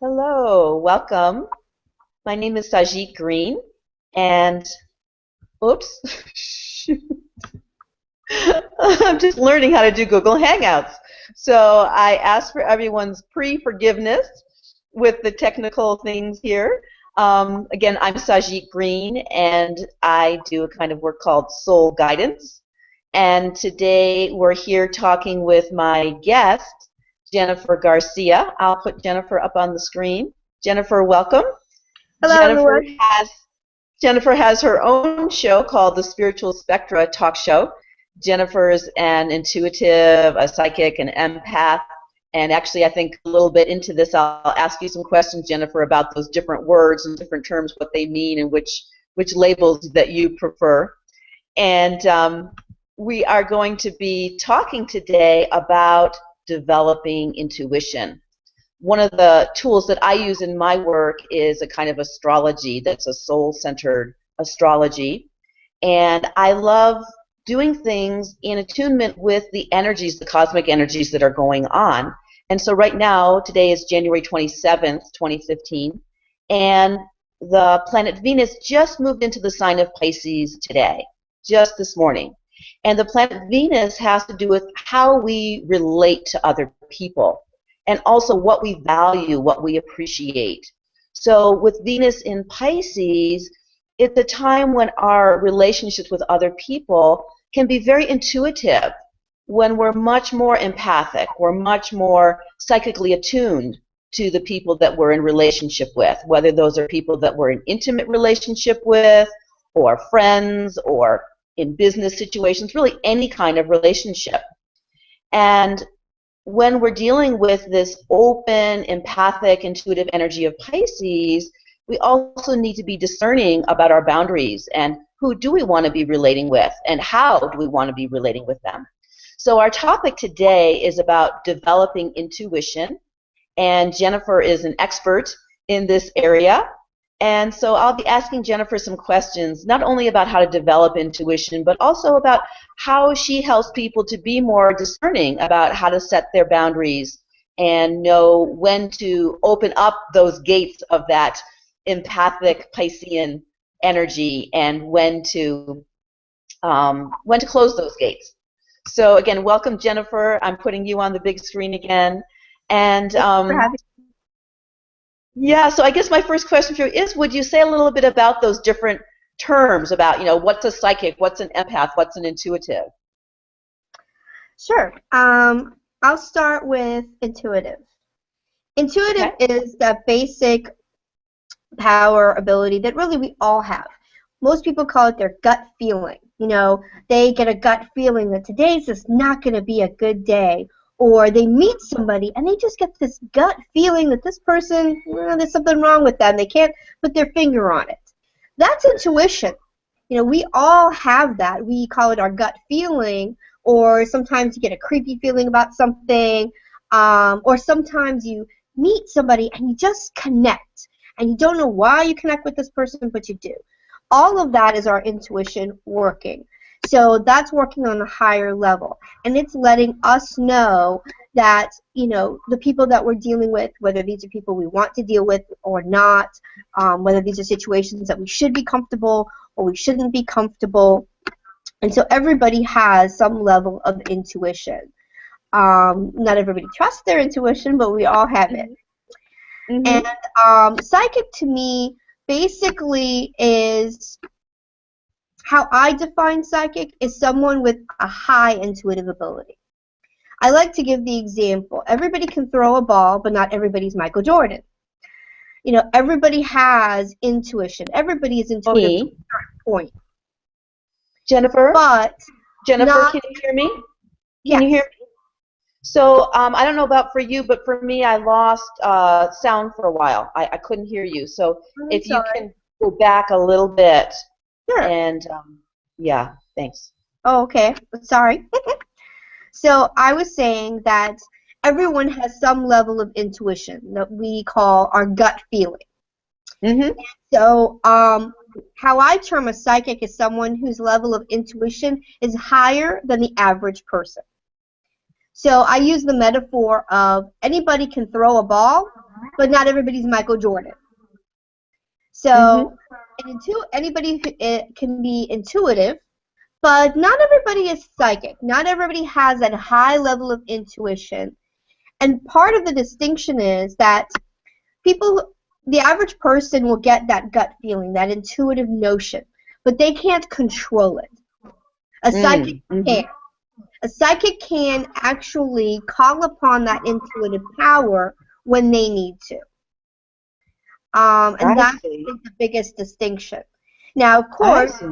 Hello, welcome. My name is Sajit Green, and oops, I'm just learning how to do Google Hangouts. So I ask for everyone's pre-forgiveness with the technical things here. Again, I'm Sajit Green, and I do a kind of work called Soul Guidance. And today we're here talking with my guest, Jennifer Garcia. I'll put Jennifer up on the screen. Jennifer, welcome. Hello, Jennifer everyone. has Jennifer has her own show called the Spiritual Spectra Talk Show. Jennifer is an intuitive, a psychic, an empath, and actually I think a little bit into this I'll ask you some questions, Jennifer, about those different words and different terms, what they mean, and which labels that you prefer. And we are going to be talking today about developing intuition. One of the tools that I use in my work is a kind of astrology that's a soul-centered astrology. And I love doing things in attunement with the energies, the cosmic energies that are going on. And so right now, today is January 27th, 2015, and the planet Venus just moved into the sign of Pisces today, just this morning. And the planet Venus has to do with how we relate to other people and also what we value, what we appreciate. So with Venus in Pisces, it's a time when our relationships with other people can be very intuitive, when we're much more empathic, we're much more psychically attuned to the people that we're in relationship with, whether those are people that we're in intimate relationship with, or friends, or in business situations, really any kind of relationship. And when we're dealing with this open, empathic, intuitive energy of Pisces, we also need to be discerning about our boundaries and who do we want to be relating with and how do we want to be relating with them. So our topic today is about developing intuition, and Jennifer is an expert in this area. And so I'll be asking Jennifer some questions, not only about how to develop intuition, but also about how she helps people to be more discerning about how to set their boundaries and know when to open up those gates of that empathic Piscean energy and when to close those gates. So again, welcome, Jennifer. I'm putting you on the big screen again. And Thanks for having yeah, so I guess my first question for you is, would you say a little bit about those different terms about, what's a psychic, what's an empath, what's an intuitive? Sure. I'll start with intuitive. Intuitive Okay. is that basic power ability that really we all have. Most people call it their gut feeling. They get a gut feeling that today's just not going to be a good day. Or they meet somebody and they just get this gut feeling that this person, there's something wrong with them. They can't put their finger on it. That's intuition. We all have that. We call it our gut feeling, or sometimes you get a creepy feeling about something, or sometimes you meet somebody and you just connect, and you don't know why you connect with this person, but you do. All of that is our intuition working. So that's working on a higher level, and it's letting us know that, the people that we're dealing with, whether these are people we want to deal with or not, whether these are situations that we should be comfortable or we shouldn't be comfortable. And so everybody has some level of intuition. Not everybody trusts their intuition, but we all have it. Mm-hmm. And psychic to me basically is, how I define psychic is someone with a high intuitive ability. I like to give the example. Everybody can throw a ball, but not everybody's Michael Jordan. Everybody has intuition. Everybody is intuitive to a certain point. Jennifer? But Jennifer, not, can you hear me? Can you yes. hear me? So I don't know about for you, but for me, I lost sound for a while. I couldn't hear you. So I'm if you sorry. can go back a little bit, Sure. and yeah, thanks. Oh, okay. Sorry. So I was saying that everyone has some level of intuition that we call our gut feeling. Mm-hmm. So how I term a psychic is someone whose level of intuition is higher than the average person. So I use the metaphor of anybody can throw a ball, but not everybody's Michael Jordan. Mhm. So anybody can be intuitive, but not everybody is psychic. Not everybody has that high level of intuition. And part of the distinction is that the average person will get that gut feeling, that intuitive notion, but they can't control it. A psychic Mhm. can. A psychic can actually call upon that intuitive power when they need to. And I that's see. the biggest distinction. Now, of I course, see.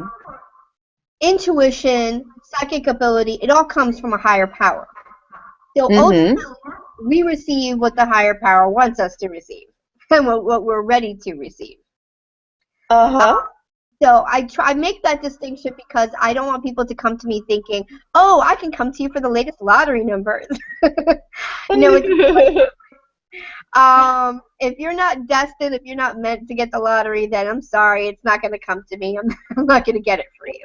intuition, psychic ability, it all comes from a higher power. So Mhm. ultimately, we receive what the higher power wants us to receive and what we're ready to receive. Uh-huh. So I make that distinction because I don't want people to come to me thinking, oh, I can come to you for the latest lottery numbers. It's if you're not destined, if you're not meant to get the lottery, then I'm sorry, it's not going to come to me. I'm not going to get it for you.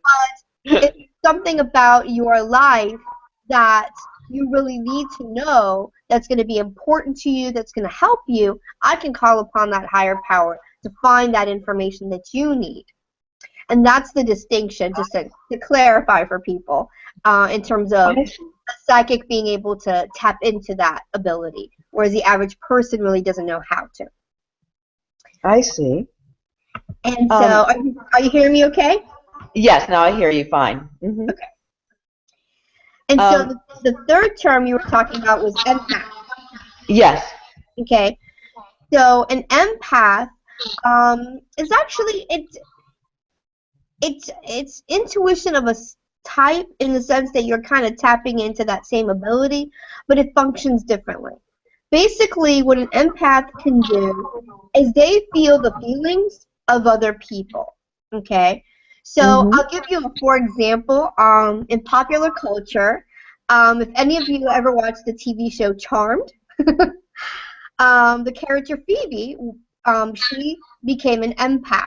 But if it's something about your life that you really need to know, that's going to be important to you, that's going to help you, I can call upon that higher power to find that information that you need. And that's the distinction, just to clarify for people, in terms of I a see. psychic being able to tap into that ability, whereas the average person really doesn't know how to. I see. And so, Um, are you hearing me okay? yes, now I hear you fine. Mhm. Okay. And so Um, the third term you were talking about was empath. yes. Okay. So an empath is actually it's intuition of a type in the sense that you're kind of tapping into that same ability, but it functions differently. Basically, what an empath can do is they feel the feelings of other people. Okay, so Mhm. I'll give you a for example. In popular culture, if any of you ever watched the TV show Charmed, the character Phoebe, she became an empath.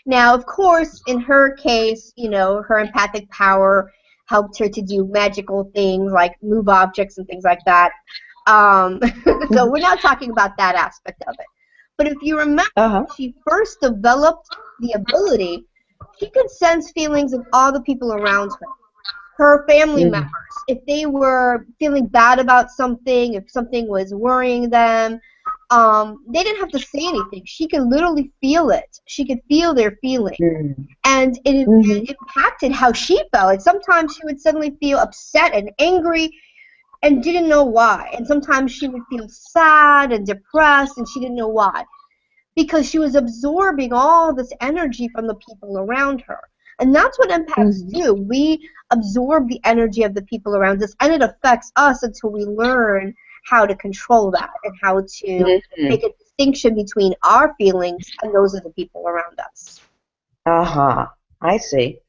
Now, of course, in her case, her empathic power helped her to do magical things like move objects and things like that. So Mhm. we're not talking about that aspect of it. But if you remember, Uh-huh. when she first developed the ability, she could sense feelings of all the people around her family Mhm. members. If they were feeling bad about something, if something was worrying them, they didn't have to say anything. She could literally feel it. She could feel their feeling. Mhm. And Mhm. it impacted how she felt. Like sometimes she would suddenly feel upset and angry and didn't know why. And sometimes she would feel sad and depressed and she didn't know why. Because she was absorbing all this energy from the people around her. And that's what empaths Mhm. do. We absorb the energy of the people around us, and it affects us until we learn how to control that and how to Mhm. make a distinction between our feelings and those of the people around us. Uh-huh. I see.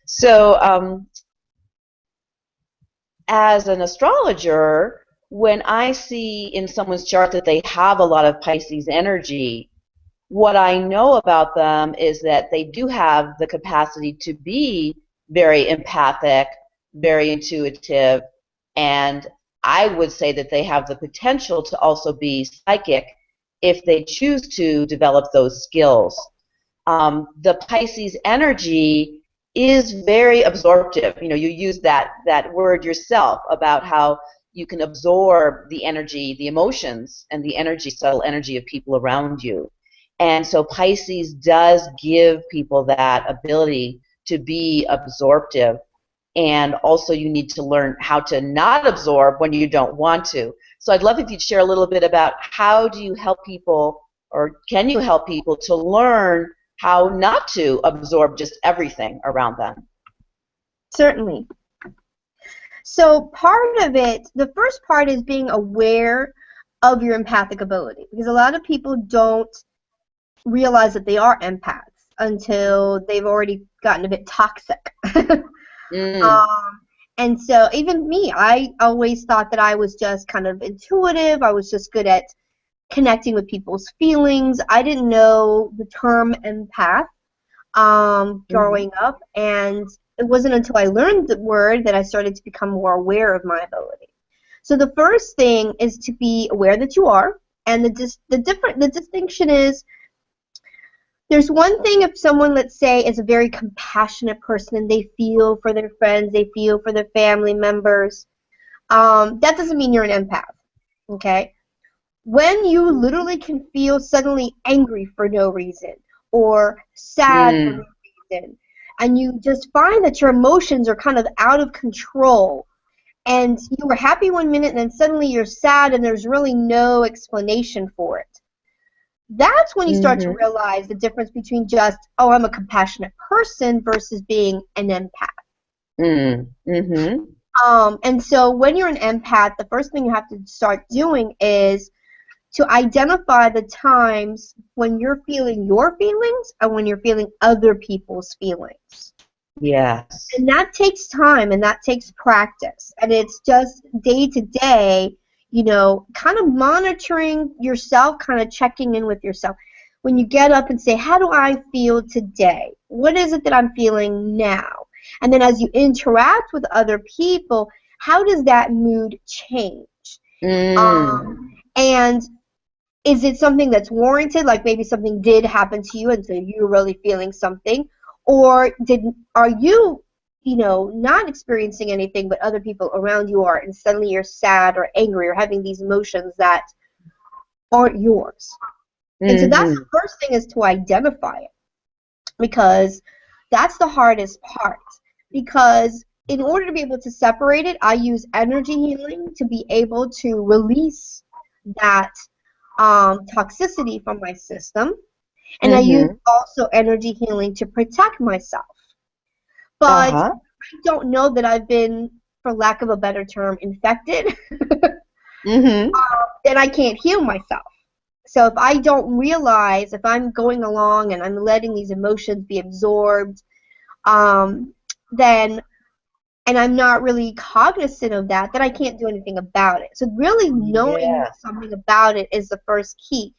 So, as an astrologer, when I see in someone's chart that they have a lot of Pisces energy, what I know about them is that they do have the capacity to be very empathic, very intuitive, and I would say that they have the potential to also be psychic if they choose to develop those skills. The Pisces energy is very absorptive. You use that word yourself about how you can absorb the energy, the emotions, and the energy, subtle energy of people around you. And so Pisces does give people that ability to be absorptive. And also you need to learn how to not absorb when you don't want to. So I'd love if you'd share a little bit about how do you help people, or can you help people to learn how not to absorb just everything around them? Certainly. So part of it, the first part is being aware of your empathic ability, because a lot of people don't realize that they are empaths until they've already gotten a bit toxic. Mm. um, and so even me, I always thought that I was just kind of intuitive. I was just good at connecting with people's feelings. I didn't know the term empath Mm-hmm. growing up, and it wasn't until I learned the word that I started to become more aware of my ability. So the first thing is to be aware that you are. And the distinction is, there's one thing if someone, let's say, is a very compassionate person and they feel for their friends, they feel for their family members. That doesn't mean you're an empath, okay? When you literally can feel suddenly angry for no reason or sad for no reason, and you just find that your emotions are kind of out of control, and you were happy one minute and then suddenly you're sad and there's really no explanation for it. That's when you start to realize the difference between just, oh, I'm a compassionate person versus being an empath. And so when you're an empath, the first thing you have to start doing is to identify the times when you're feeling your feelings and when you're feeling other people's feelings. Yes. And that takes time and that takes practice. And it's just day to day, you know, kind of monitoring yourself, kind of checking in with yourself. When you get up and say, how do I feel today? What is it that I'm feeling now? And then as you interact with other people, how does that mood change? And is it something that's warranted, like maybe something did happen to you and so you're really feeling something? Or are you, you know, not experiencing anything but other people around you are, and suddenly you're sad or angry or having these emotions that aren't yours? And so that's the first thing, is to identify it, because that's the hardest part. Because in order to be able to separate it, I use energy healing to be able to release that toxicity from my system. And I use also energy healing to protect myself. But I don't know that I've been, for lack of a better term, infected. Then I can't heal myself. So if I don't realize, if I'm going along and I'm letting these emotions be absorbed, then, and I'm not really cognizant of that, then I can't do anything about it. So really knowing something about it is the first key.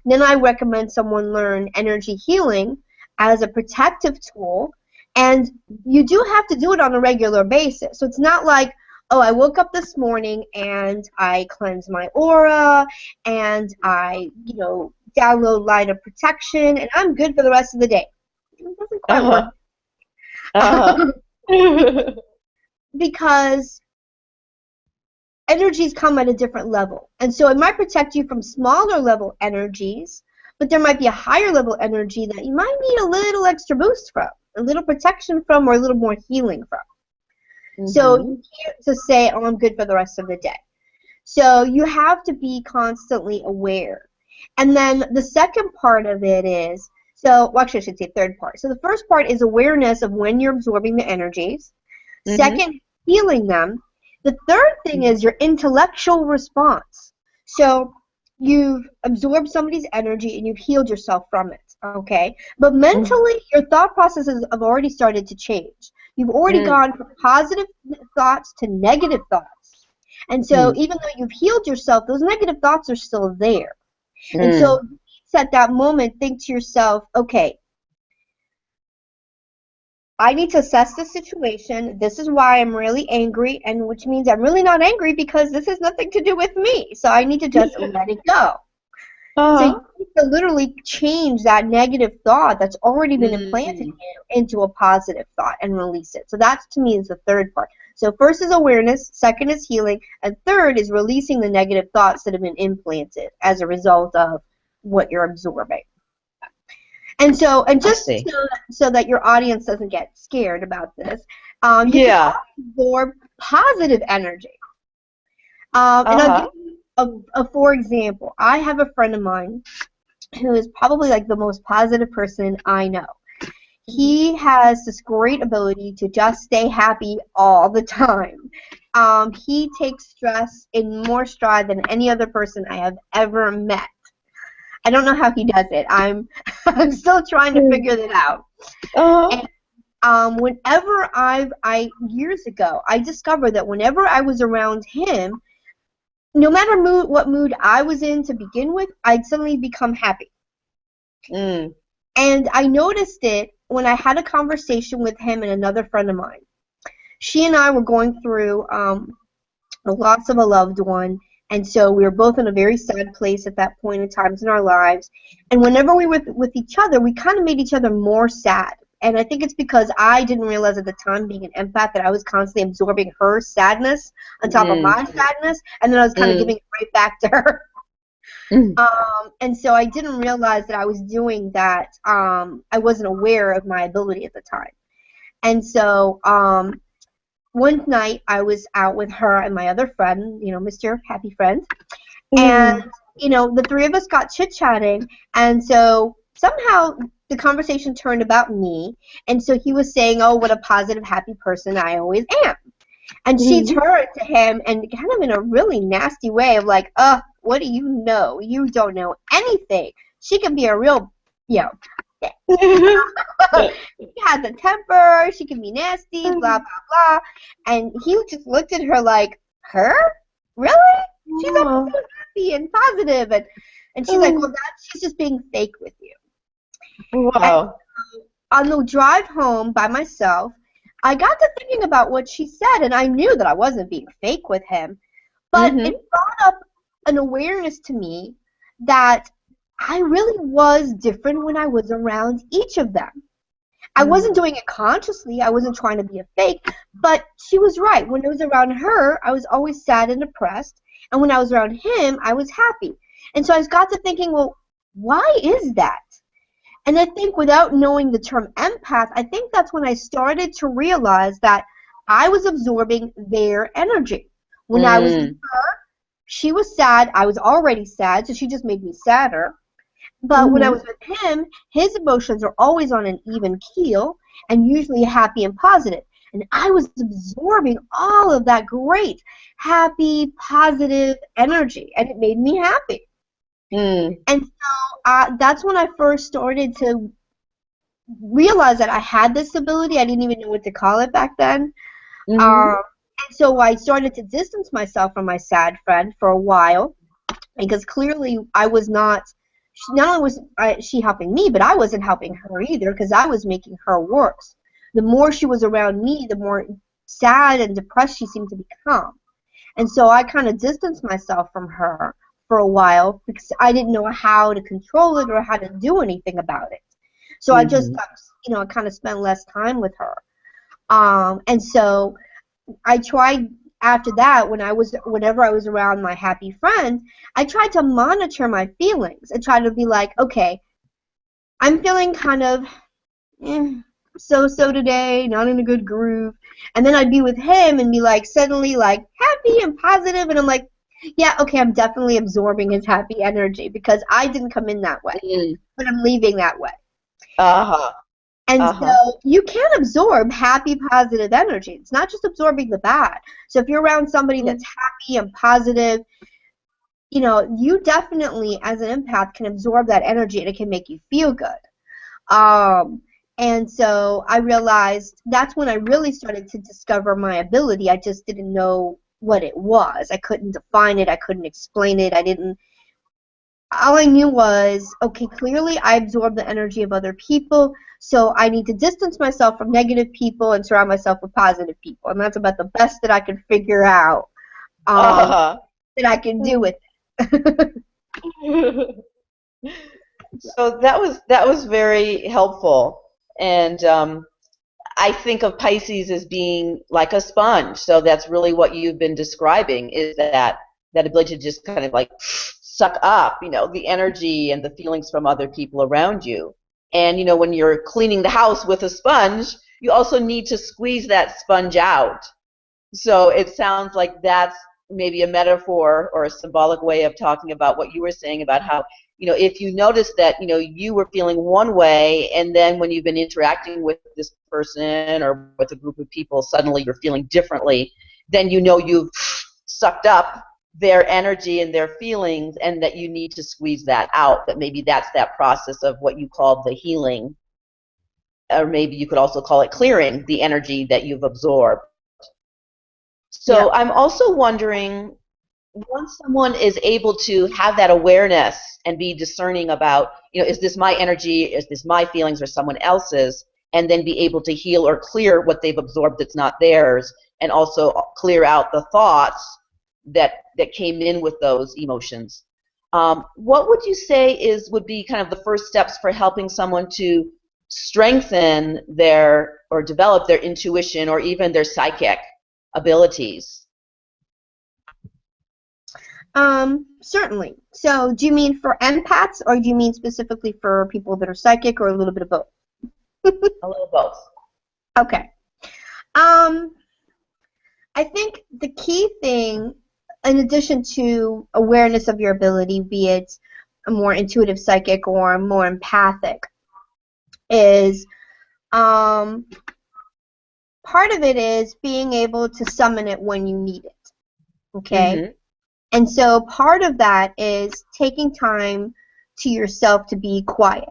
Then I recommend someone learn energy healing as a protective tool, and you do have to do it on a regular basis. So it's not like, oh, I woke up this morning and I cleanse my aura and I, you know, download Light of Protection and I'm good for the rest of the day. It doesn't quite work. Because energies come at a different level. And so it might protect you from smaller level energies, but there might be a higher level energy that you might need a little extra boost from, a little protection from, or a little more healing from. So you can't just say, oh, I'm good for the rest of the day. So you have to be constantly aware. And then the second part of it is, well, actually I should say third part. So the first part is awareness of when you're absorbing the energies. Second, healing them. The third thing is your intellectual response. So you've absorbed somebody's energy and you've healed yourself from it, okay? But mentally, your thought processes have already started to change. You've already gone from positive thoughts to negative thoughts. And so even though you've healed yourself, those negative thoughts are still there. And so at that moment, think to yourself, okay, I need to assess the situation. This is why I'm really angry, and which means I'm really not angry because this has nothing to do with me. So I need to just let it go. So you need to literally change that negative thought that's already been implanted in you into a positive thought and release it. So that, to me, is the third part. So first is awareness, second is healing, and third is releasing the negative thoughts that have been implanted as a result of what you're absorbing. And so, and just so that your audience doesn't get scared about this, you can absorb positive energy. And I'll give you for example, I have a friend of mine who is probably like the most positive person I know. He has this great ability to just stay happy all the time. He takes stress in more stride than any other person I have ever met. I don't know how he does it. I'm still trying to figure that out. And whenever years ago, I discovered that whenever I was around him, no matter what mood I was in to begin with, I'd suddenly become happy. And I noticed it when I had a conversation with him and another friend of mine. She and I were going through the loss of a loved one, And so we were both in a very sad place at that point in times in our lives. And whenever we were with each other, we kind of made each other more sad. And I think it's because I didn't realize at the time, being an empath, that I was constantly absorbing her sadness on top of my sadness, and then I was kind of giving it right back to her. And so I didn't realize that I was doing that. I wasn't aware of my ability at the time. And so one night I was out with her and my other friend, Mr. Happy Friend, and the three of us got chit-chatting, and so somehow the conversation turned about me, and so he was saying, oh, what a positive, happy person I always am. And she turned to him and kind of in a really nasty way of like, what do you know? You don't know anything. She can be a real, she has a temper, she can be nasty, blah, blah, blah. And he just looked at her like, her? Really? She's always so happy and positive. And she's like, well, she's just being fake with you. Wow. And, on the drive home by myself, I got to thinking about what she said, and I knew that I wasn't being fake with him, but it brought up an awareness to me that I really was different when I was around each of them. I wasn't doing it consciously. I wasn't trying to be a fake, but she was right. When I was around her, I was always sad and depressed, and when I was around him, I was happy. And so I got to thinking, well, why is that? And I think without knowing the term empath, I think that's when I started to realize that I was absorbing their energy. When I was with her, she was sad. I was already sad, so she just made me sadder. But when I was with him, his emotions are always on an even keel and usually happy and positive. And I was absorbing all of that great, happy, positive energy, and it made me happy. And so that's when I first started to realize that I had this ability. I didn't even know what to call it back then. And so I started to distance myself from my sad friend for a while, because clearly I was not only was she helping me, but I wasn't helping her either, because I was making her worse. The more she was around me, the more sad and depressed she seemed to become. And so I kind of distanced myself from her for a while, because I didn't know how to control it or how to do anything about it. So I just, I kind of spent less time with her. And so I tried after that, whenever I was around my happy friend, I tried to monitor my feelings and try to be like, okay, I'm feeling kind of so today, not in a good groove. And then I'd be with him and be like suddenly like happy and positive, and I'm like, yeah, okay, I'm definitely absorbing his happy energy because I didn't come in that way, but I'm leaving that way. And so you can absorb happy, positive energy. It's not just absorbing the bad. So if you're around somebody that's happy and positive, you definitely, as an empath, can absorb that energy, and it can make you feel good. And so I realized that's when I really started to discover my ability. I just didn't know what it was. I couldn't define it. I couldn't explain it. All I knew was, okay, clearly I absorb the energy of other people, so I need to distance myself from negative people and surround myself with positive people. And that's about the best that I could figure out that I can do with it. So that was very helpful. And I think of Pisces as being like a sponge. So that's really what you've been describing, is that ability to just kind of like suck up, the energy and the feelings from other people around you. And, when you're cleaning the house with a sponge, you also need to squeeze that sponge out. So it sounds like that's maybe a metaphor or a symbolic way of talking about what you were saying about how, if you notice that, you were feeling one way, and then when you've been interacting with this person or with a group of people, suddenly you're feeling differently, then you've sucked up their energy and their feelings, and that you need to squeeze that out. That maybe that's that process of what you called the healing, or maybe you could also call it clearing the energy that you've absorbed. So I'm also wondering, once someone is able to have that awareness and be discerning about, is this my energy, is this my feelings or someone else's, and then be able to heal or clear what they've absorbed that's not theirs, and also clear out the thoughts, that came in with those emotions. What would you say would be kind of the first steps for helping someone to strengthen their or develop their intuition or even their psychic abilities? Certainly. So do you mean for empaths, or do you mean specifically for people that are psychic, or a little bit of both? A little both. Okay. I think the key thing, in addition to awareness of your ability, be it a more intuitive psychic or more empathic, is part of it is being able to summon it when you need it. Okay? Mm-hmm. And so part of that is taking time to yourself to be quiet,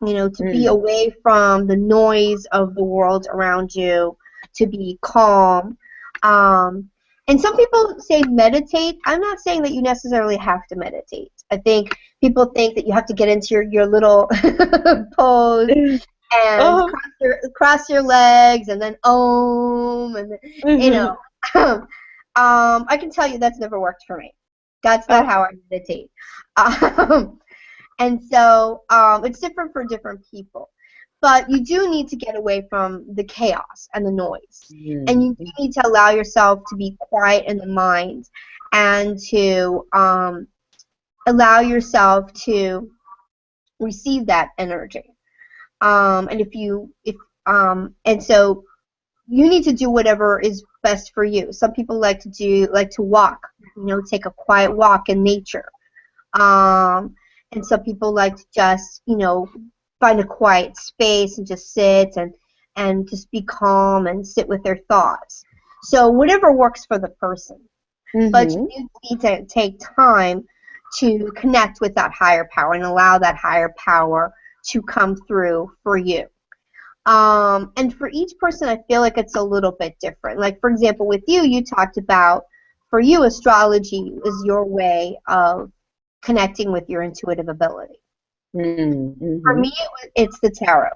to be away from the noise of the world around you, to be calm. And some people say meditate. I'm not saying that you necessarily have to meditate. I think people think that you have to get into your little pose and cross your legs and then om and I can tell you that's never worked for me. That's not how I meditate. And so it's different for different people. But you do need to get away from the chaos and the noise. And you do need to allow yourself to be quiet in the mind and to allow yourself to receive that energy. And so you need to do whatever is best for you. Some people like to walk, take a quiet walk in nature. And some people like to just, find a quiet space and just sit and just be calm and sit with their thoughts. So whatever works for the person. But you need to take time to connect with that higher power and allow that higher power to come through for you. And for each person, I feel like it's a little bit different. Like, for example, with you talked about, for you, astrology is your way of connecting with your intuitive ability. For me, it's the tarot.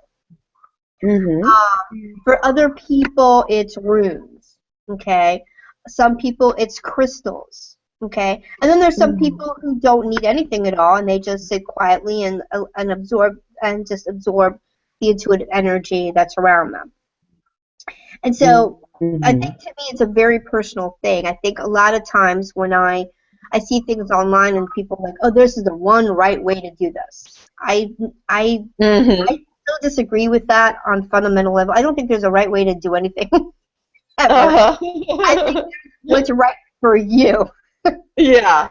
For other people, it's runes. Okay. Some people, it's crystals. Okay. And then there's some people who don't need anything at all, and they just sit quietly and absorb the intuitive energy that's around them. And so I think to me it's a very personal thing. I think a lot of times when I see things online and people are like, oh, this is the one right way to do this. I still disagree with that on fundamental level. I don't think there's a right way to do anything. I think what's right for you. Yeah.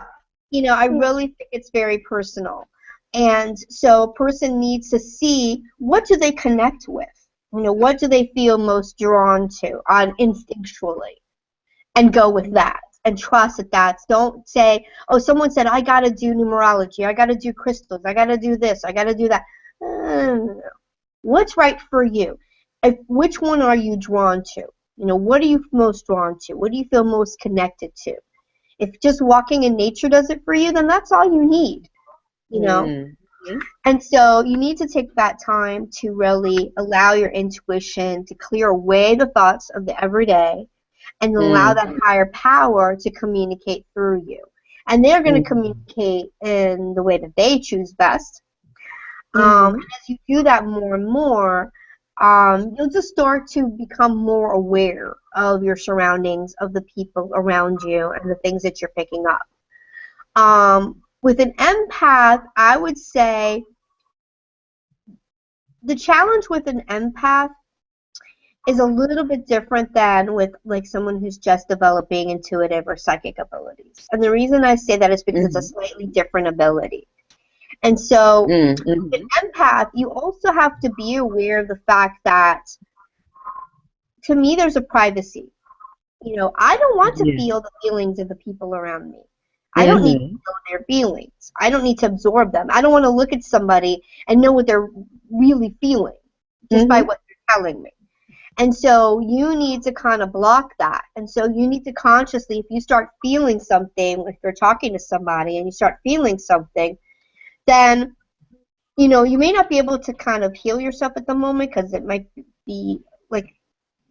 I really think it's very personal. And so a person needs to see, what do they connect with? What do they feel most drawn to instinctually? And go with that. And trust that don't say, oh, someone said, I got to do numerology, I got to do crystals, I got to do this, I got to do that. What's right for you? Which one are you drawn to? What are you most drawn to? What do you feel most connected to? If just walking in nature does it for you, then that's all you need. And so you need to take that time to really allow your intuition to clear away the thoughts of the everyday and allow that higher power to communicate through you. And they're going to communicate in the way that they choose best. And as you do that more and more, you'll just start to become more aware of your surroundings, of the people around you, and the things that you're picking up. With an empath, I would say the challenge with an empath is a little bit different than with like someone who's just developing intuitive or psychic abilities. And the reason I say that is because it's a slightly different ability. And so with an empath, you also have to be aware of the fact that, to me, there's a privacy. I don't want to feel the feelings of the people around me. I don't need to know their feelings. I don't need to absorb them. I don't want to look at somebody and know what they're really feeling just by what they're telling me. And so you need to kind of block that. And so you need to consciously, if you start feeling something, if you're talking to somebody and you start feeling something, then, you may not be able to kind of heal yourself at the moment because it might be, like,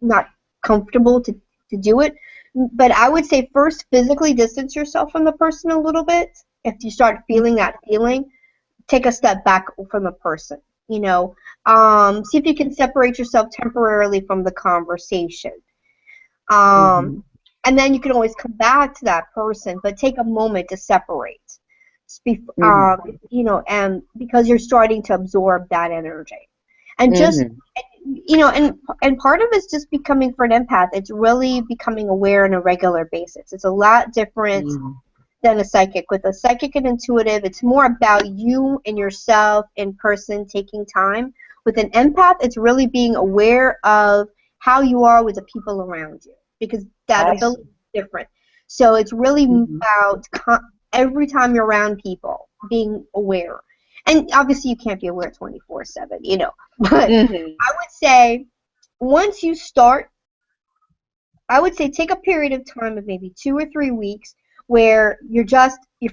not comfortable to do it. But I would say first physically distance yourself from the person a little bit. If you start feeling that feeling, take a step back from the person. You know, see if you can separate yourself temporarily from the conversation. Mm-hmm. And then you can always come back to that person, but take a moment to separate. Mm-hmm. You know, and because you're starting to absorb that energy, and just Mm-hmm. you know, and part of it's just becoming for an empath. It's really becoming aware on a regular basis. It's a lot different Mm-hmm. than a psychic. With a psychic and intuitive, it's more about you and yourself in person taking time. With an empath, it's really being aware of how you are with the people around you because that I ability see. is different. So it's really Mm-hmm. about every time you're around people, being aware. And obviously you can't be aware 24/7, you know. But Mm-hmm. I would say once you start, I would say take a period of time of maybe 2 or 3 weeks where you're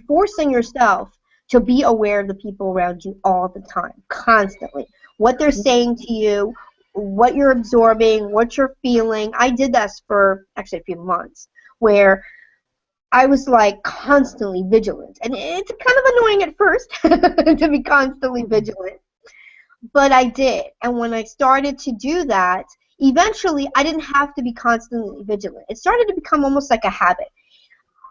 forcing yourself to be aware of the people around you all the time, constantly. What they're saying to you, what you're absorbing, what you're feeling. I did this for actually a few months where I was like constantly vigilant. And it's kind of annoying at first to be constantly vigilant, but I did. And when I started to do that, eventually I didn't have to be constantly vigilant. It started to become almost like a habit.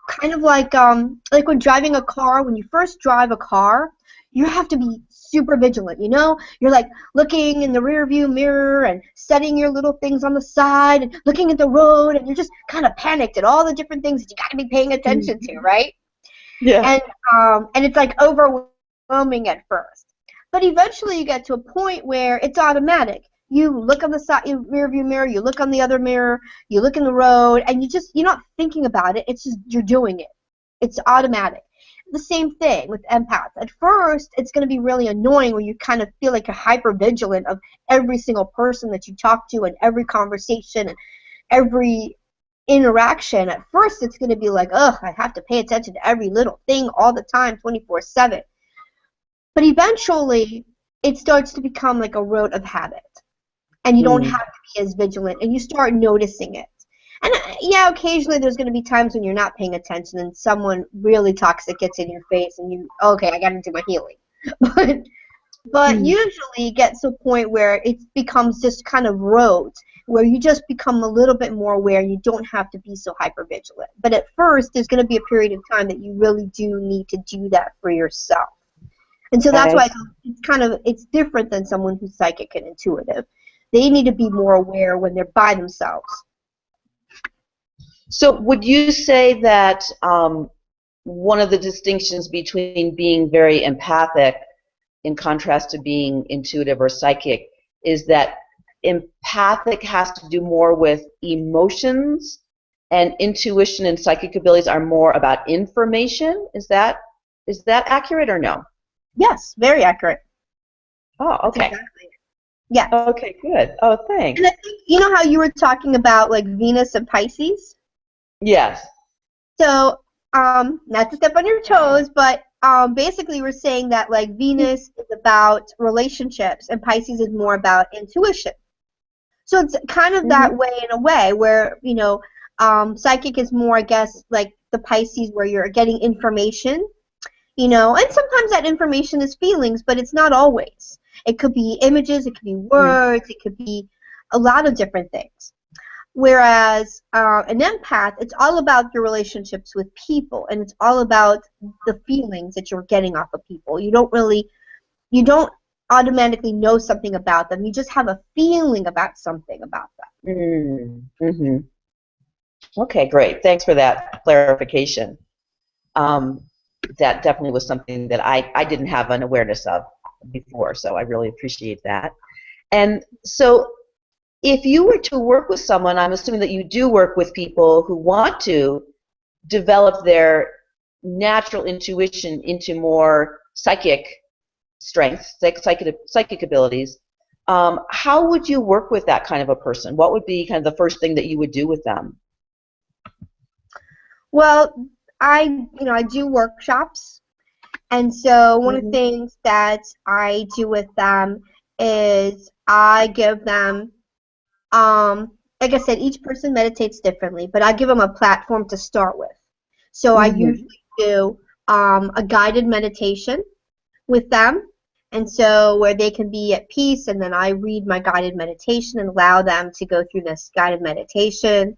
Kind of like when driving a car, when you first drive a car, you have to be super vigilant, you know? You're like looking in the rear view mirror and setting your little things on the side and looking at the road and you're just kind of panicked at all the different things that you got to be paying attention to, Mm-hmm. right? Yeah. and and it's like overwhelming at first. But eventually you get to a point where it's automatic. You look on the side rear view mirror, you look on the other mirror, you look in the road, and you're not thinking about it. It's just you're doing it. It's automatic. The same thing with empaths. At first, it's going to be really annoying when you kind of feel like you're hyper vigilant of every single person that you talk to and every conversation and every interaction. At first, it's going to be like, ugh, I have to pay attention to every little thing all the time, 24/7. But eventually, it starts to become like a rote of habit, and you don't Mm. have to be as vigilant, and you start noticing it. And yeah, occasionally there's going to be times when you're not paying attention and someone really toxic gets in your face, and you, okay, I got to do my healing. but but Mm. usually it gets to a point where it becomes just kind of rote, where you just become a little bit more aware. You don't have to be so hyper vigilant. But at first, there's going to be a period of time that you really do need to do that for yourself. And so that's I why see. it's different than someone who's psychic and intuitive. They need to be more aware when they're by themselves. So would you say that one of the distinctions between being very empathic in contrast to being intuitive or psychic is that empathic has to do more with emotions and intuition and psychic abilities are more about information? Is that accurate or no? Yes, very accurate. Oh, That's okay. exactly it. Yes. Okay, good. Oh, And I thanks. think, you know how you were talking about like Venus and Pisces? Yes. So, not to step on your toes, but basically we're saying that like Venus is about relationships and Pisces is more about intuition. So it's kind of Mm-hmm. that way in a way where, you know, psychic is more, I guess, like the Pisces where you're getting information, you know, and sometimes that information is feelings, but it's not always. It could be images, it could be words, it could be a lot of different things. Whereas an empath, it's all about your relationships with people, and it's all about the feelings that you're getting off of people. You don't automatically know something about them. You just have a feeling about something about Mm-hmm. Okay, great. Thanks for that clarification. Um, that definitely was something that I didn't have an awareness of before, so I really appreciate that. And so if you were to work with someone, I'm assuming that you do work with people who want to develop their natural intuition into more psychic strengths, psychic abilities. How would you work with that kind of a person? What would be kind of the first thing that you would do with them? that. Well, I do workshops, and so one of the Mm-hmm. things that I do with them is I give them like I said, each person meditates differently, but I give them a platform to start with. So I usually do a guided meditation with them, and so where they can be at peace, and then I read my guided meditation and allow them to go through this guided meditation.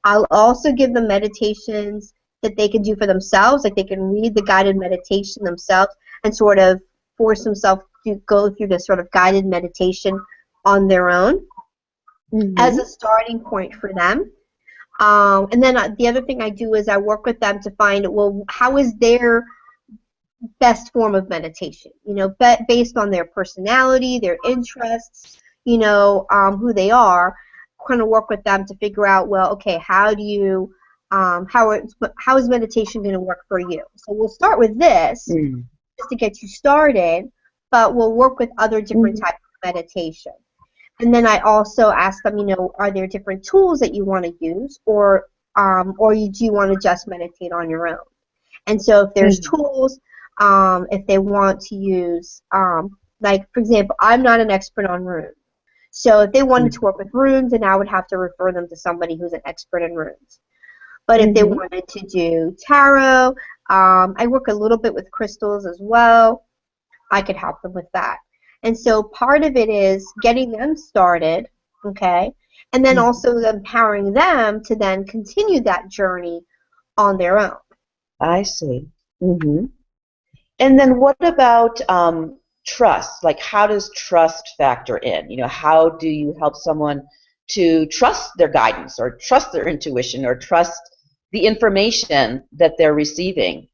I'll also give them meditations that they can do for themselves, like they can read the guided meditation themselves and sort of force themselves to go through this sort of guided meditation on their own as a starting point for them. And then the other thing I do is I work with them to find, well, how is their best form of meditation, based on their personality, their interests, who they are, kind of work with them to figure out, well, okay, how is meditation going to work for you? So we'll start with this just to get you started, but we'll work with other different types of meditation. And then I also ask them, are there different tools that you want to use, or do you want to just meditate on your own? And so if there's tools, if they want to use, like, for example, I'm not an expert on runes. So if they wanted to work with runes, then I would have to refer them to somebody who's an expert in runes. But if they wanted to do tarot, I work a little bit with crystals as well. I could help them with that. And so part of it is getting them started, okay, and then also empowering them to then continue that journey on their own. I see. And then what about trust? Like, how does trust factor in? How do you help someone to trust their guidance, or trust their intuition, or trust the information that they're receiving?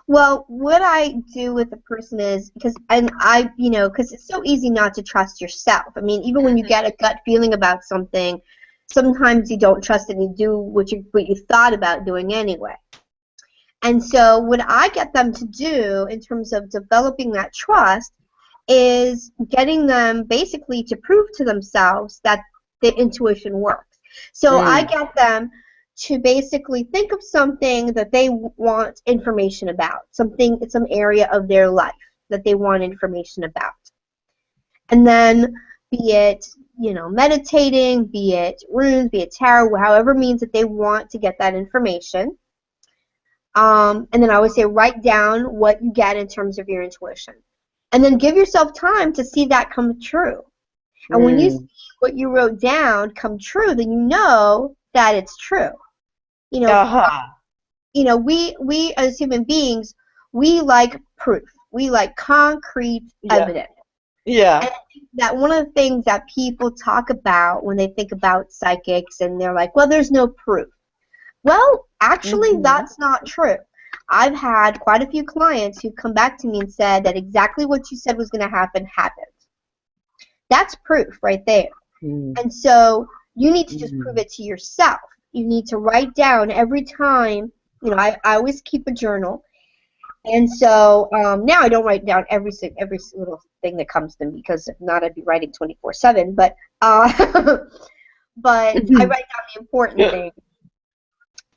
Well, what I do with a person is, because it's so easy not to trust yourself. I mean, even when you get a gut feeling about something, sometimes you don't trust it and you do what you thought about doing anyway. And so what I get them to do in terms of developing that trust is getting them basically to prove to themselves that the intuition works. So I get them to basically think of something that they want information about, some area of their life that they want information about. And then be it, meditating, be it runes, be it tarot, however means that they want to get that information. And then I would say write down what you get in terms of your intuition. And then give yourself time to see that come true. And when you see what you wrote down come true, then you know that it's true. We as human beings, we like proof. We like concrete evidence. Yeah. And I think that one of the things that people talk about when they think about psychics, and they're like, well, there's no proof. Well, actually, that's not true. I've had quite a few clients who come back to me and said that exactly what you said was going to happen happened. That's proof right there. And so you need to just prove it to yourself. You need to write down every time. I always keep a journal. And so now I don't write down every little thing that comes to me, because if not, I'd be writing 24/7. But I write down the important things.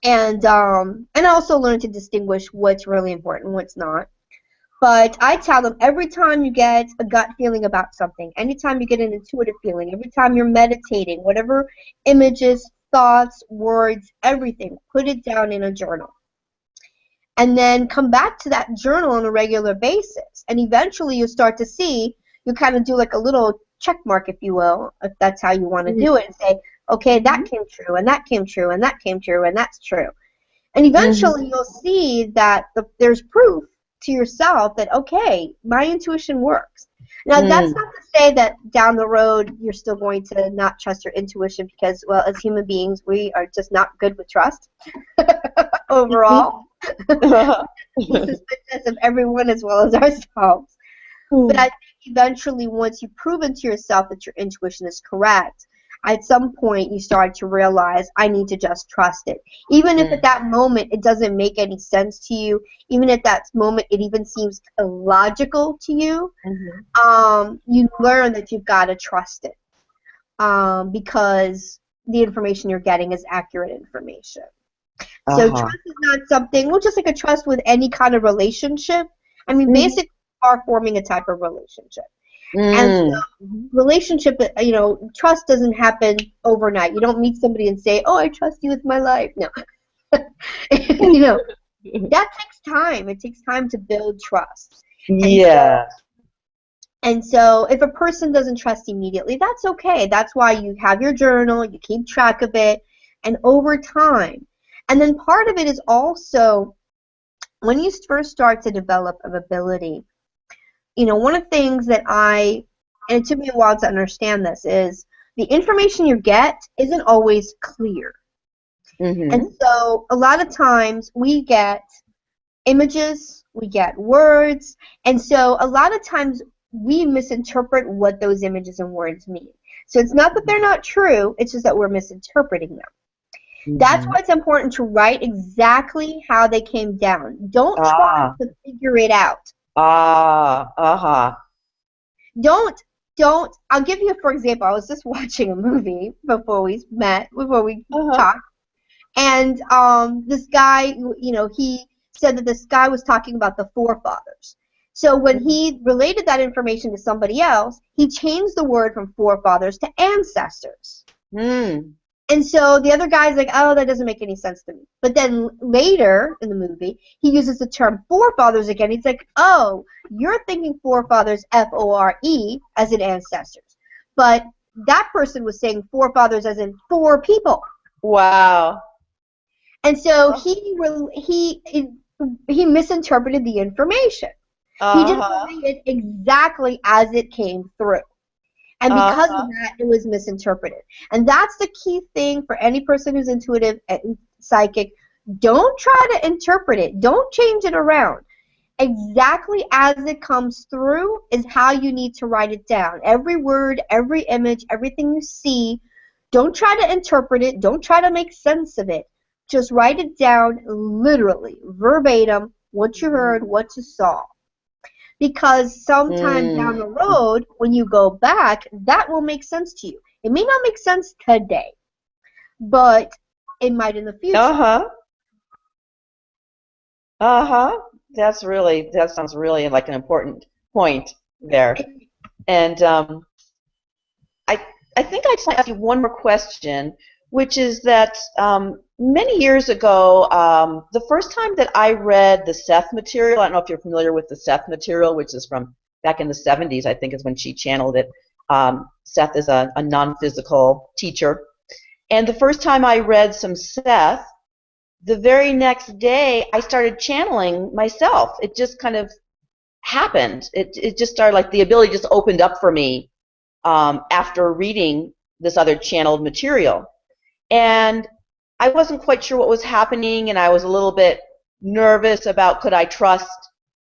And I also learn to distinguish what's really important and what's not. But I tell them, every time you get a gut feeling about something, anytime you get an intuitive feeling, every time you're meditating, whatever images, thoughts, words, everything, put it down in a journal. And then come back to that journal on a regular basis. And eventually you'll start to see, you kind of do like a little check mark, if you will, if that's how you want to do it, and say, okay, that came true, and that came true, and that came true, and that's true. And eventually you'll see that there's proof to yourself that, okay, my intuition works. Now, that's not to say that down the road you're still going to not trust your intuition, because, well, as human beings, we are just not good with trust overall. Suspicious of everyone as well as ourselves. But I think eventually, once you've proven to yourself that your intuition is correct, at some point you start to realize, I need to just trust it. Even if at that moment it doesn't make any sense to you, even at that moment it even seems illogical to you, you learn that you've got to trust it, because the information you're getting is accurate information. So trust is not something, well, just like a trust with any kind of relationship. I mean, basically, you are forming a type of relationship. And so Mm. relationship, trust doesn't happen overnight. You don't meet somebody and say, "Oh, I trust you with my life." No. you know, that takes time. It takes time to build trust. And so Yeah. and so if a person doesn't trust immediately, that's okay. That's why you have your journal, you keep track of it, and over time. And then part of it is also when you first start to develop an ability, one of the things and it took me a while to understand this, is the information you get isn't always clear. And Mm-hmm. so a lot of times we get images, we get words, and so a lot of times we misinterpret what those images and words mean. So it's not that they're not true, it's just that we're misinterpreting them. That's Mm-hmm. why it's important to write exactly how they came down. Don't try Ah. to figure it out. Ah. Uh-huh. Don't I'll give you, for example, I was just watching a movie before we Uh-huh. talked, and this guy, he said that this guy was talking about the forefathers. So when he related that information to somebody else, he changed the word from forefathers to ancestors. Mm. And so the other guy's like, "Oh, that doesn't make any sense to me." But then later in the movie, he uses the term forefathers again. He's like, "Oh, you're thinking forefathers, FORE, as in ancestors. But that person was saying forefathers as in four people." Wow. And so he misinterpreted the information. He didn't Uh-huh. relate it exactly as it came through. And because of Uh-huh. that, it was misinterpreted. And that's the key thing for any person who's intuitive and psychic. Don't try to interpret it. Don't change it around. Exactly as it comes through is how you need to write it down. Every word, every image, everything you see, don't try to interpret it. Don't try to make sense of it. Just write it down literally, verbatim, what you heard, what you saw. Because sometime down Mm. the road, when you go back, that will make sense to you. It may not make sense today, but it might in the future. Uh-huh. Uh-huh. That sounds really like an important point there. And I I think I just want to ask you one more question, which is that many years ago, the first time that I read the Seth material, I don't know if you're familiar with the Seth material, which is from back in the 70s, I think is when she channeled it. Seth is a non-physical teacher. And the first time I read some Seth, the very next day I started channeling myself. It just kind of happened. It just started, like the ability just opened up for me after reading this other channeled material. And I wasn't quite sure what was happening, and I was a little bit nervous about could I trust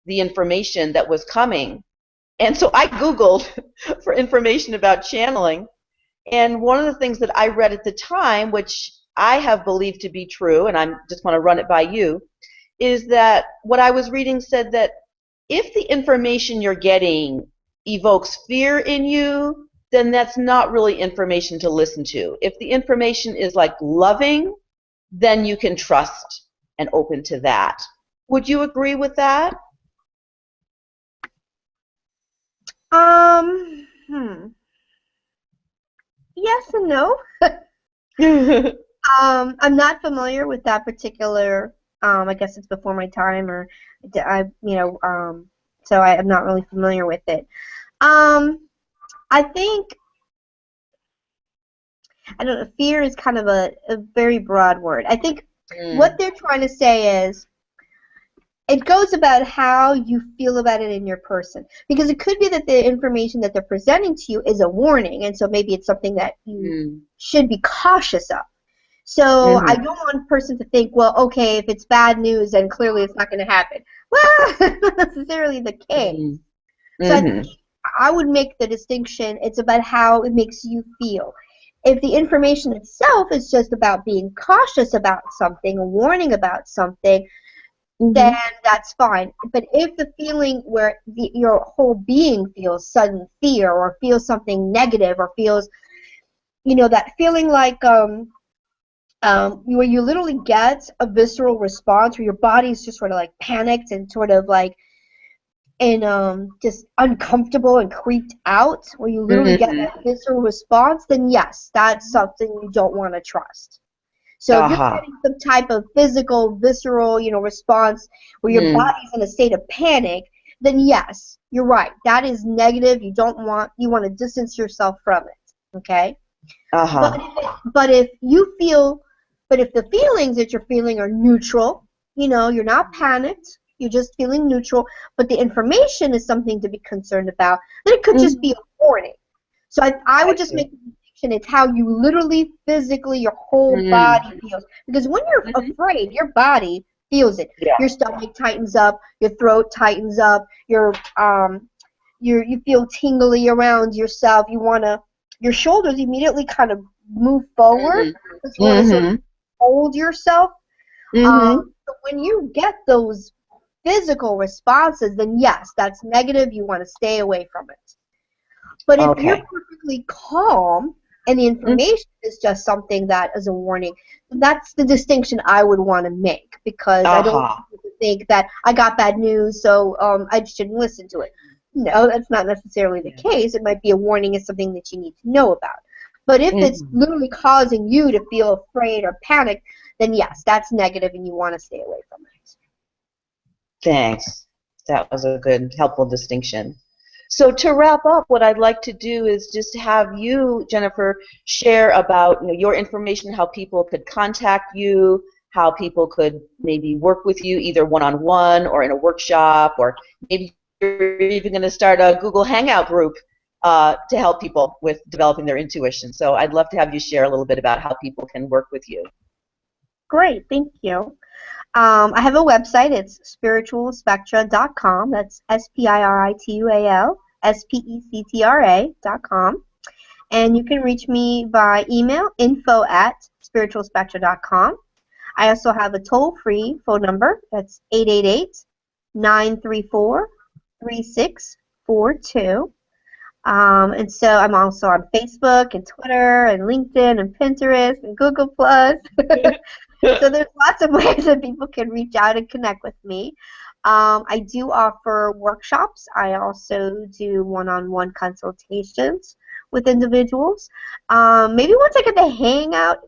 the information that was coming. And so I Googled for information about channeling. And one of the things that I read at the time, which I have believed to be true, and I just want to run it by you, is that what I was reading said that if the information you're getting evokes fear in you, then that's not really information to listen to. If the information is like loving, then you can trust and open to that. Would you agree with that? Hmm. Yes and no. I'm not familiar with that particular. I guess it's before my time, or so I'm not really familiar with it. I think I don't know. Fear is kind of a very broad word. I think what Mm, they're trying to say is it goes about how you feel about it in your person. Because it could be that the information that they're presenting to you is a warning, and so maybe it's something that you mm, should be cautious of. So I mm-hmm, don't want a person to think, well, okay, if it's bad news, then clearly it's not going to happen. Well, that's not necessarily the case. mm, So I think mm-hmm, I would make the distinction, it's about how it makes you feel. If the information itself is just about being cautious about something, a warning about something, then mm-hmm, that's fine. But if the feeling where your whole being feels sudden fear or feels something negative or feels, that feeling like where you literally get a visceral response where your body is just sort of like panicked and sort of like just uncomfortable and creeped out, where you literally get Mm-hmm. that visceral response, then yes, that's something you don't want to trust. So if you're Uh-huh. getting some type of physical, visceral, response where your Mm. body's in a state of panic, then yes, you're right. That is negative. You want to distance yourself from it. Okay? But Uh-huh. if the feelings that you're feeling are neutral, you're not panicked, you're just feeling neutral, but the information is something to be concerned about, then it could just be Mm-hmm. a warning. So I I would just see. make the distinction. It's how you literally, physically, your whole Mm. body feels. Because when you're Mm-hmm. afraid, your body feels it. Yeah. Your stomach tightens up, your throat tightens up, you feel tingly around yourself. Your shoulders immediately kind of move forward because you want to sort of Mm-hmm. hold yourself. Mm-hmm. So when you get those physical responses, then yes, that's negative. You want to stay away from it. But if you're Okay. perfectly calm and the Mm. information is just something that is a warning, that's the distinction I would want to make, because I don't want Uh-huh. people to think that I got bad news, so I shouldn't listen to it. No, that's not necessarily the Yeah. case. It might be a warning. It's something that you need to know about. But if it's Mm-hmm. literally causing you to feel afraid or panicked, then yes, that's negative and you want to stay away from it. Thanks. That was a good, helpful distinction. So to wrap up, what I'd like to do is just have you, Jennifer, share about your information, how people could contact you, how people could maybe work with you either one-on-one or in a workshop, or maybe you're even going to start a Google Hangout group to help people with developing their intuition. So I'd love to have you share a little bit about how people can work with you. Great, thank you. I have a website. It's spiritualspectra.com. That's spiritualspectra.com. And you can reach me by email, info@spiritualspectra.com. I also have a toll-free phone number. That's 888-934-3642. And so I'm also on Facebook and Twitter and LinkedIn and Pinterest and Google Plus. So there's lots of ways that people can reach out and connect with me. I do offer workshops. I also do one-on-one consultations with individuals. Maybe once I get the hangout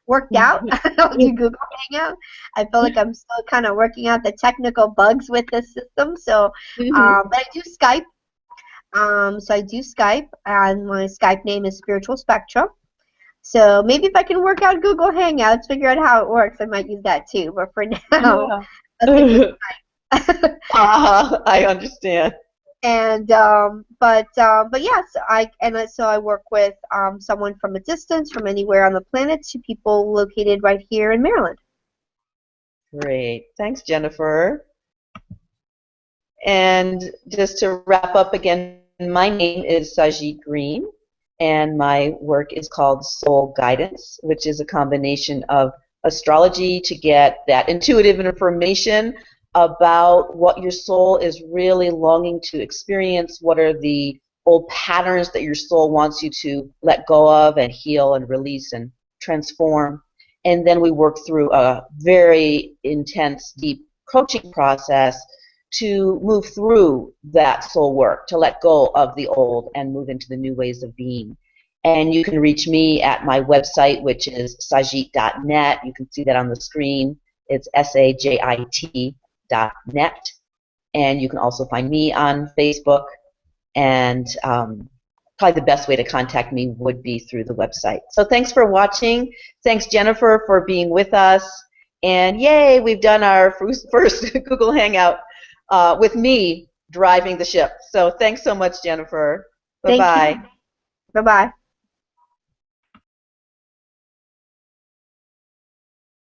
worked out, I'll do Google Hangout. I feel like I'm still kind of working out the technical bugs with this system. So, Mm-hmm. but I do Skype. So I do Skype, and my Skype name is Spiritual Spectra. So maybe if I can work out Google Hangouts, figure out how it works, I might use that too. But for now, I'll stick with Yeah. Skype. I understand. And but yes, so I work with someone from a distance, from anywhere on the planet, to people located right here in Maryland. Great. Thanks, Jennifer. And just to wrap up again, my name is Sajid Green, and my work is called Soul Guidance, which is a combination of astrology to get that intuitive information about what your soul is really longing to experience, what are the old patterns that your soul wants you to let go of and heal and release and transform. And then we work through a very intense, deep coaching process to move through that soul work, to let go of the old and move into the new ways of being. And you can reach me at my website, which is sajit.net. You can see that on the screen. It's sajit.net. And you can also find me on Facebook. And probably the best way to contact me would be through the website. So thanks for watching. Thanks, Jennifer, for being with us. And yay, we've done our first Google Hangout with me driving the ship. So thanks so much, Jennifer. Thank you. Bye-bye. Bye bye.